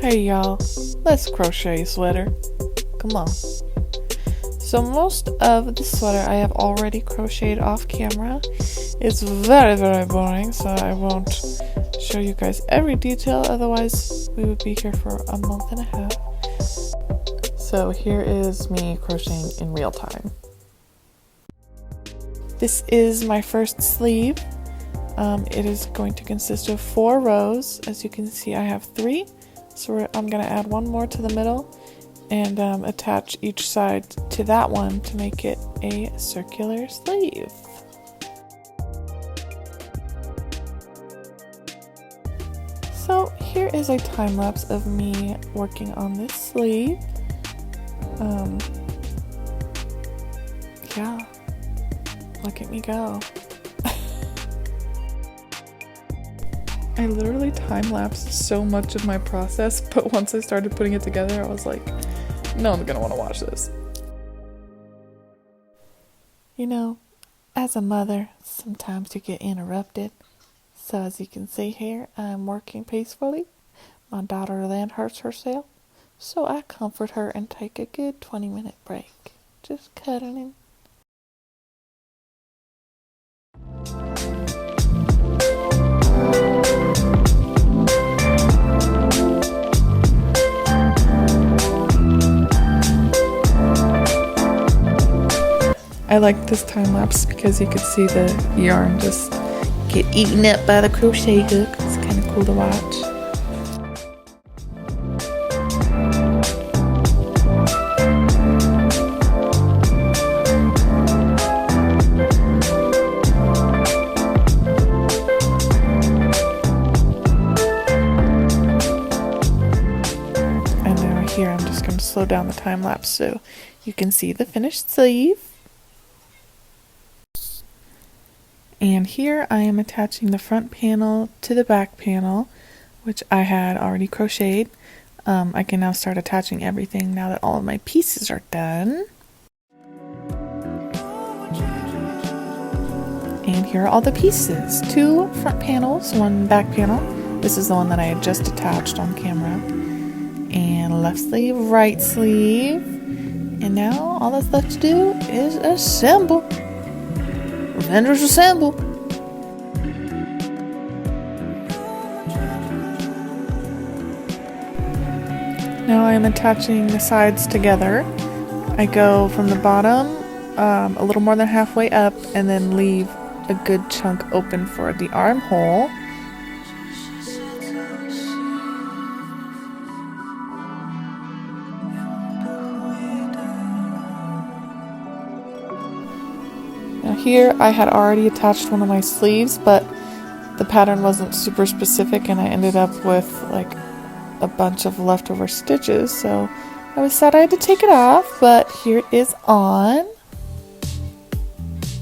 Hey y'all, let's crochet a sweater. Come on. So most of the sweater I have already crocheted off camera. It's very boring, so I won't show you guys every detail, otherwise we would be here for a month and a half. So here is me crocheting in real time. This is my first sleeve. It is going to consist of 4 rows. As you can see, I have 3. So I'm going to add one more to the middle and attach each side to that one to make it a circular sleeve. So here is a time lapse of me working on this sleeve. Yeah, look at me go. I literally time-lapsed so much of my process, but once I started putting it together, I was like, no one's gonna want to watch this. You know, as a mother, sometimes you get interrupted. So as you can see here, I'm working peacefully. My daughter then hurts herself, so I comfort her and take a good 20-minute break. Just cuddling. I like this time lapse because you could see the yarn just get eaten up by the crochet hook. It's kind of cool to watch. And now here I'm just going to slow down the time lapse so you can see the finished sleeve. And here I am attaching the front panel to the back panel, which I had already crocheted. I can now start attaching everything now that all of my pieces are done. And here are all the pieces. 2 front panels, 1 back panel. This is the one that I had just attached on camera. And left sleeve, right sleeve. And now all that's left to do is assemble. Avengers assemble! Now I am attaching the sides together. I go from the bottom a little more than halfway up and then leave a good chunk open for the armhole. Now here I had already attached one of my sleeves, but the pattern wasn't super specific and I ended up with like a bunch of leftover stitches, so I was sad I had to take it off, but here it is on.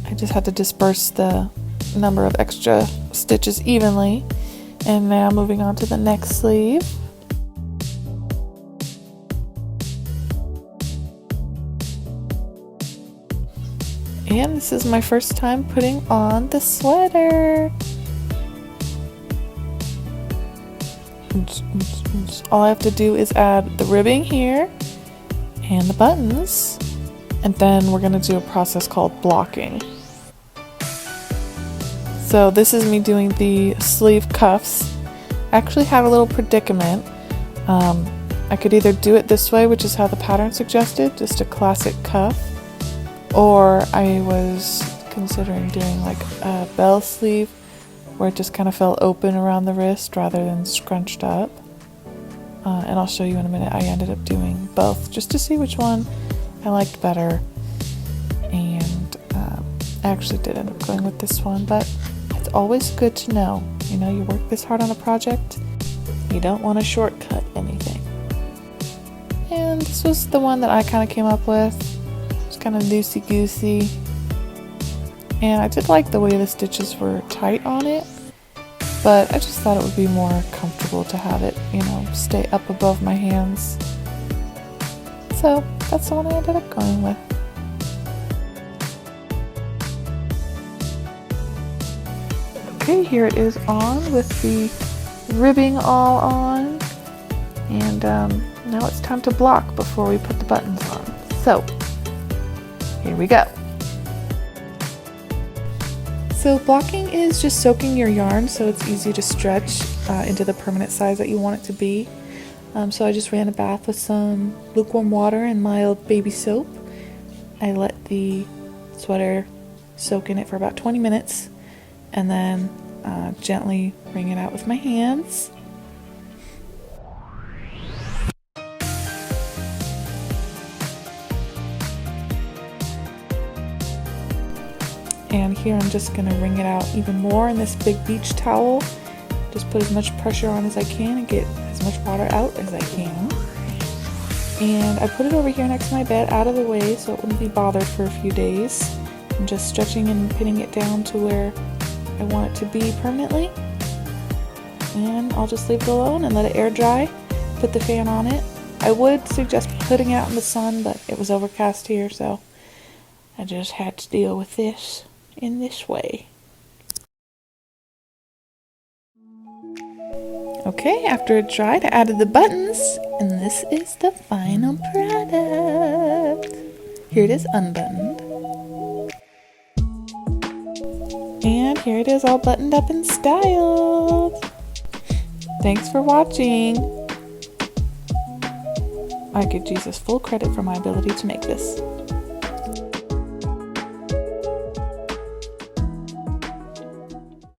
I just had to disperse the number of extra stitches evenly. And now moving on to the next sleeve. And this is my first time putting on the sweater. All I have to do is add the ribbing here and the buttons. And then we're going to do a process called blocking. So this is me doing the sleeve cuffs. I actually have a little predicament. I could either do it this way, which is how the pattern suggested, just a classic cuff. Or I was considering doing like a bell sleeve where it just kind of fell open around the wrist rather than scrunched up. And I'll show you in a minute. I ended up doing both just to see which one I liked better. And I actually did end up going with this one, but it's always good to know. You know, you work this hard on a project, you don't want to shortcut anything. And this was the one that I kind of came up with. Kind of loosey-goosey, and I did like the way the stitches were tight on it, but I just thought it would be more comfortable to have it, you know, stay up above my hands. So that's the one I ended up going with. Okay, here it is on with the ribbing all on, and And now it's time to block before we put the buttons on. So here we go. So blocking is just soaking your yarn so it's easy to stretch into the permanent size that you want it to be. So I just ran a bath with some lukewarm water and mild baby soap. I let the sweater soak in it for about 20 minutes and then gently wring it out with my hands. And here I'm just going to wring it out even more in this big beach towel. Just put as much pressure on as I can and get as much water out as I can. And I put it over here next to my bed out of the way so it wouldn't be bothered for a few days. I'm just stretching and pinning it down to where I want it to be permanently. And I'll just leave it alone and let it air dry. Put the fan on it. I would suggest putting it out in the sun, but it was overcast here, so I just had to deal with this in this way. Okay, after it dried, I added the buttons, and this is the final product. Here it is unbuttoned. And here it is all buttoned up and styled. Thanks for watching. I give Jesus full credit for my ability to make this.